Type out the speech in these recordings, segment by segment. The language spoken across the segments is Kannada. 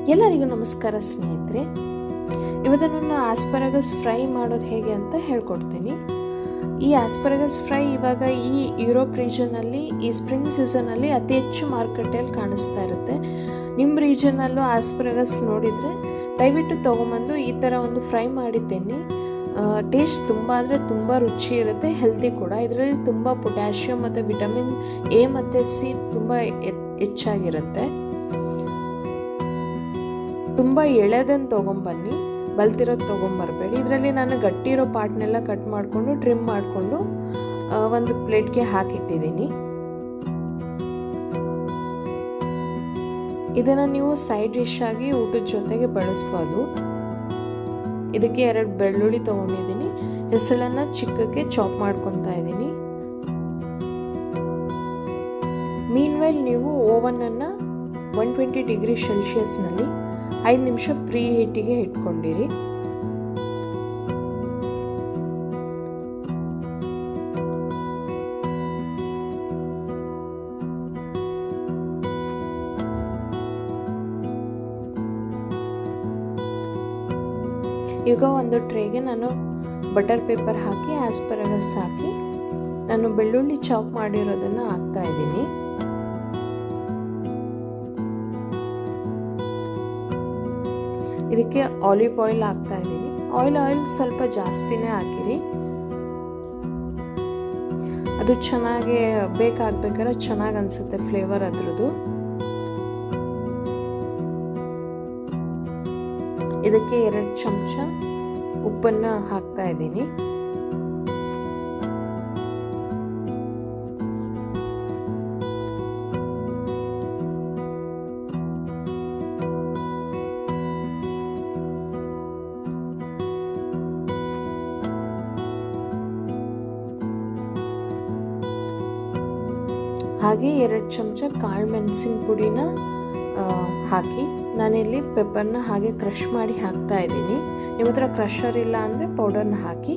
ಎಲ್ಲರಿಗೂ ನಮಸ್ಕಾರ ಸ್ನೇಹಿತರೆ. ಇವತ್ತು ನಾನು ಆಸ್ಪರಾಗಸ್ ಫ್ರೈ ಮಾಡೋದು ಹೇಗೆ ಅಂತ ಹೇಳ್ಕೊಡ್ತೀನಿ. ಈ ಆಸ್ಪರಾಗಸ್ ಫ್ರೈ ಇವಾಗ ಈ ಯುರೋಪ್ ರೀಜನಲ್ಲಿ ಈ ಸ್ಪ್ರಿಂಗ್ ಸೀಸನಲ್ಲಿ ಅತಿ ಹೆಚ್ಚು ಮಾರುಕಟ್ಟೆಯಲ್ಲಿ ಕಾಣಿಸ್ತಾ ಇರುತ್ತೆ. ನಿಮ್ಮ ರೀಜನಲ್ಲೂ ಆಸ್ಪರಾಗಸ್ ನೋಡಿದರೆ ದಯವಿಟ್ಟು ತೊಗೊಂಬಂದು ಈ ಥರ ಒಂದು ಫ್ರೈ ಮಾಡಿದ್ದೇನೆ. ಟೇಸ್ಟ್ ತುಂಬ ಅಂದರೆ ತುಂಬ ರುಚಿ ಇರುತ್ತೆ, ಹೆಲ್ದಿ ಕೂಡ. ಇದರಲ್ಲಿ ತುಂಬ ಪೊಟ್ಯಾಷಿಯಮ್ ಮತ್ತು ವಿಟಮಿನ್ ಎ ಮತ್ತು ಸಿ ತುಂಬ ಹೆಚ್ಚಾಗಿರುತ್ತೆ. ತುಂಬ ಎಳೆದನ್ನು ತೊಗೊಂಬನ್ನಿ, ಬಲ್ತಿರೋದು ತೊಗೊಂಬರ್ಬೇಡಿ. ಇದರಲ್ಲಿ ನಾನು ಗಟ್ಟಿರೋ ಪಾರ್ಟ್ನೆಲ್ಲ ಕಟ್ ಮಾಡಿಕೊಂಡು ಟ್ರಿಮ್ ಮಾಡಿಕೊಂಡು ಒಂದು ಪ್ಲೇಟ್ಗೆ ಹಾಕಿಟ್ಟಿದ್ದೀನಿ. ಇದನ್ನು ನೀವು ಸೈಡ್ ಡಿಶ್ ಆಗಿ ಊಟದ ಜೊತೆಗೆ ಬಳಸ್ಬೋದು. ಇದಕ್ಕೆ 2 ಬೆಳ್ಳುಳ್ಳಿ ತೊಗೊಂಡಿದ್ದೀನಿ. ಹೆಸಳನ್ನು ಚಿಕ್ಕಕ್ಕೆ ಚಾಪ್ ಮಾಡ್ಕೊತಾ ಇದ್ದೀನಿ. ಮೀನ್ವೈಲ್ ನೀವು ಓವನನ್ನು 120 ಡಿಗ್ರಿ ಸೆಲ್ಸಿಯಸ್ನಲ್ಲಿ 5 ನಿಮಿಷ ಪ್ರೀ ಹೀಟಿಗೆ ಇಟ್ಕೊಂಡಿರಿ. ಈಗ ಒಂದು ಟ್ರೇಗೆ ನಾನು ಬಟರ್ ಪೇಪರ್ ಹಾಕಿ ಆಸ್ಪರಾಗಸ್ ಹಾಕಿ ನಾನು ಬೆಳ್ಳುಳ್ಳಿ ಚಾಪ್ ಮಾಡಿರೋದನ್ನು ಹಾಕ್ತಾ ಇದ್ದೀನಿ. ಇದಕ್ಕೆ ಆಲಿವ್ ಆಯಿಲ್ ಹಾಕ್ತಾ ಇದ್ದೀನಿ. ಆಯಿಲ್ ಸ್ವಲ್ಪ ಜಾಸ್ತಿನೇ ಹಾಕಿರಿ. ಅದು ಚೆನ್ನಾಗಿ ಬೇಕಾಗ್ಬೇಕಾದ್ರೆ ಚೆನ್ನಾಗಿ ಅನಿಸುತ್ತೆ ಫ್ಲೇವರ್ ಅದ್ರದ್ದು. ಇದಕ್ಕೆ 2 ಚಮಚ ಉಪ್ಪನ್ನು ಹಾಕ್ತಾ ಇದ್ದೀನಿ. ಹಾಗೆ 2 ಚಮಚ ಕಾಳು ಮೆಣಸಿನ ಪುಡಿನ ಹಾಕಿ ನಾನಿಲ್ಲಿ ಪೆಪ್ಪರ್ನ ಹಾಗೆ ಕ್ರಷ್ ಮಾಡಿ ಹಾಕ್ತಾ ಇದ್ದೀನಿ. ನಿಮ್ಮ ಹತ್ರ ಕ್ರಷರ್ ಇಲ್ಲ ಅಂದರೆ ಪೌಡರ್ನ ಹಾಕಿ.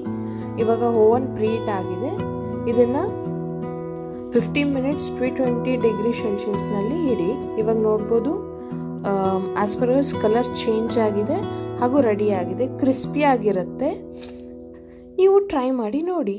ಇವಾಗ ಓವನ್ ಪ್ರೀಟ್ ಆಗಿದೆ. ಇದನ್ನು 15 ಮಿನಿಟ್ಸ್ 220 ಡಿಗ್ರಿ ಸೆಲ್ಸಿಯಸ್ನಲ್ಲಿ ಇಡಿ. ಇವಾಗ ನೋಡ್ಬೋದು ಆಸ್ಪರಾಗಸ್ ಕಲರ್ ಚೇಂಜ್ ಆಗಿದೆ ಹಾಗೂ ರೆಡಿ ಆಗಿದೆ. ಕ್ರಿಸ್ಪಿ ಆಗಿರುತ್ತೆ. ನೀವು ಟ್ರೈ ಮಾಡಿ ನೋಡಿ.